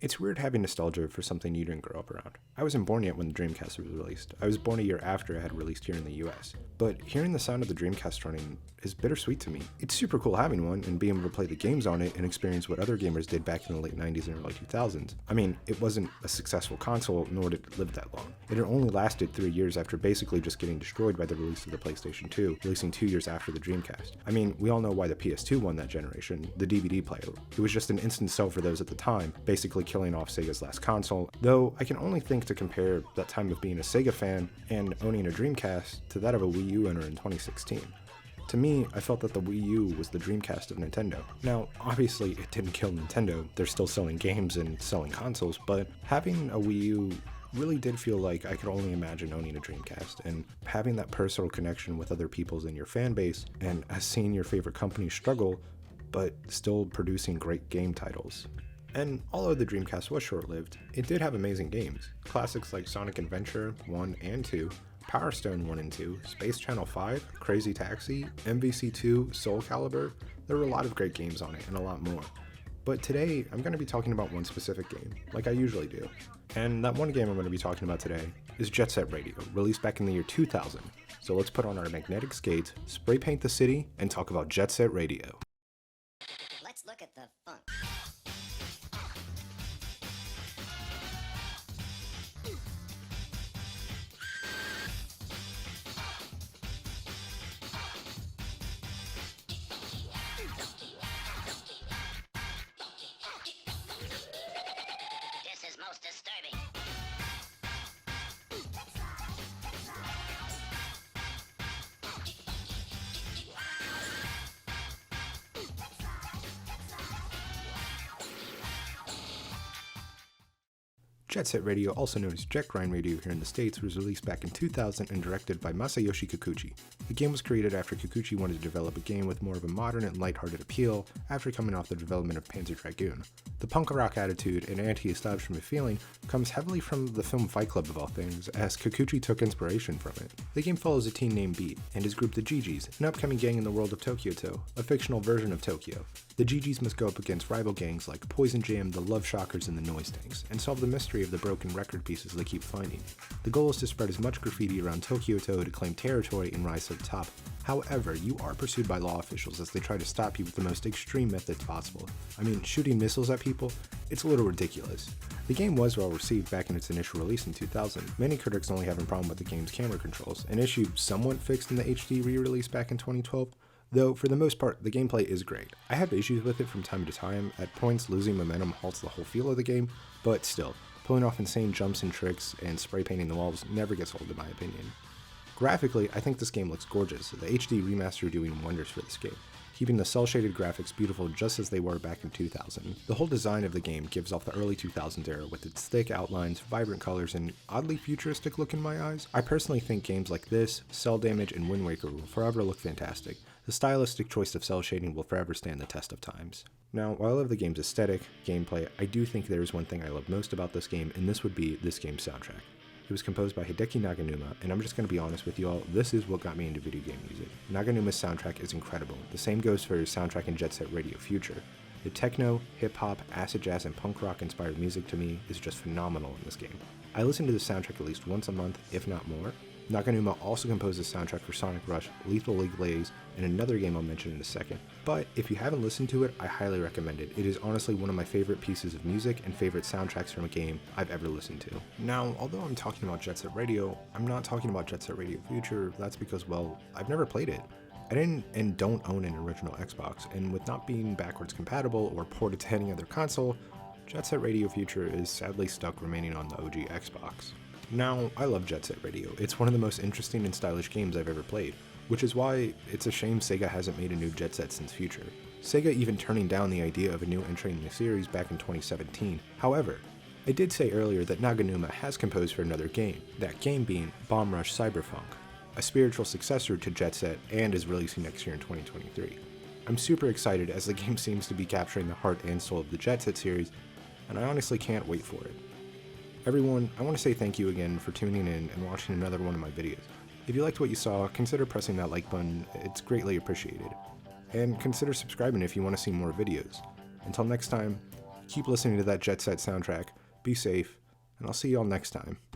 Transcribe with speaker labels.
Speaker 1: It's weird having nostalgia for something you didn't grow up around. I wasn't born yet when the Dreamcast was released. I was born a year after it had released here in the US. But hearing the sound of the Dreamcast running is bittersweet to me. It's super cool having one and being able to play the games on it and experience what other gamers did back in the late 90s and early 2000s. I mean, it wasn't a successful console, nor did it live that long. It had only lasted 3 years after basically just getting destroyed by the release of the PlayStation 2, releasing 2 years after the Dreamcast. I mean, we all know why the PS2 won that generation, the DVD player. It was just an instant sell for those at the time, basically killing off Sega's last console, though I can only think to compare that time of being a Sega fan and owning a Dreamcast to that of a Wii U owner in 2016. To me, I felt that the Wii U was the Dreamcast of Nintendo. Now, obviously, it didn't kill Nintendo. They're still selling games and selling consoles, but having a Wii U really did feel like I could only imagine owning a Dreamcast, and having that personal connection with other people's in your fan base, and seeing your favorite companies struggle, but still producing great game titles. And although the Dreamcast was short-lived, it did have amazing games. Classics like Sonic Adventure 1 and 2, Power Stone 1 and 2, Space Channel 5, Crazy Taxi, MVC2, Soul Calibur. There were a lot of great games on it, and a lot more. But today, I'm going to be talking about one specific game, like I usually do. And that one game I'm going to be talking about today is Jet Set Radio, released back in the year 2000. So let's put on our magnetic skates, spray paint the city, and talk about Jet Set Radio.
Speaker 2: Let's look at the funk. This is most disturbing.
Speaker 1: Jet Set Radio, also known as Jet Grind Radio here in the States, was released back in 2000 and directed by Masayoshi Kikuchi. The game was created after Kikuchi wanted to develop a game with more of a modern and lighthearted appeal after coming off the development of Panzer Dragoon. The punk rock attitude and anti-establishment feeling comes heavily from the film Fight Club of all things, as Kikuchi took inspiration from it. The game follows a teen named Beat and his group the GGs, an upcoming gang in the world of Tokyo-To, a fictional version of Tokyo. The GGs must go up against rival gangs like Poison Jam, the Love Shockers, and the Noise Tanks, and solve the mystery of the broken record pieces they keep finding. The goal is to spread as much graffiti around Tokyo-To to claim territory and rise to the top. However, you are pursued by law officials as they try to stop you with the most extreme methods possible. I mean, shooting missiles at people? It's a little ridiculous. The game was well received back in its initial release in 2000. Many critics only having a problem with the game's camera controls, an issue somewhat fixed in the HD re-release back in 2012. Though, for the most part, the gameplay is great. I have issues with it from time to time. At points, losing momentum halts the whole feel of the game, but still, pulling off insane jumps and tricks and spray painting the walls never gets old in my opinion. Graphically, I think this game looks gorgeous, the HD remaster doing wonders for this game, keeping the cel-shaded graphics beautiful just as they were back in 2000. The whole design of the game gives off the early 2000s era with its thick outlines, vibrant colors, and oddly futuristic look in my eyes. I personally think games like this, Cell Damage, and Wind Waker will forever look fantastic. The stylistic choice of cel shading will forever stand the test of times. Now, while I love the game's aesthetic, gameplay, I do think there is one thing I love most about this game, and this would be this game's soundtrack. It was composed by Hideki Naganuma, and I'm just going to be honest with you all, this is what got me into video game music. Naganuma's soundtrack is incredible. The same goes for his soundtrack in Jet Set Radio Future. The techno, hip-hop, acid jazz, and punk rock inspired music to me is just phenomenal in this game. I listen to the soundtrack at least once a month, if not more. Naganuma also composed the soundtrack for Sonic Rush, Lethal League Blaze, and another game I'll mention in a second. But if you haven't listened to it, I highly recommend it. It is honestly one of my favorite pieces of music and favorite soundtracks from a game I've ever listened to. Now, although I'm talking about Jet Set Radio, I'm not talking about Jet Set Radio Future. That's because, well, I've never played it. I didn't and don't own an original Xbox, and with not being backwards compatible or ported to any other console, Jet Set Radio Future is sadly stuck remaining on the OG Xbox. Now, I love Jet Set Radio. It's one of the most interesting and stylish games I've ever played, which is why it's a shame Sega hasn't made a new Jet Set since Future. Sega even turning down the idea of a new entry in the series back in 2017. However, I did say earlier that Naganuma has composed for another game, that game being Bomb Rush Cyberpunk, a spiritual successor to Jet Set and is releasing next year in 2023. I'm super excited as the game seems to be capturing the heart and soul of the Jet Set series, and I honestly can't wait for it. Everyone, I want to say thank you again for tuning in and watching another one of my videos. If you liked what you saw, consider pressing that like button, it's greatly appreciated. And consider subscribing if you want to see more videos. Until next time, Keep listening to that Jet Set soundtrack, be safe, and I'll see you all next time.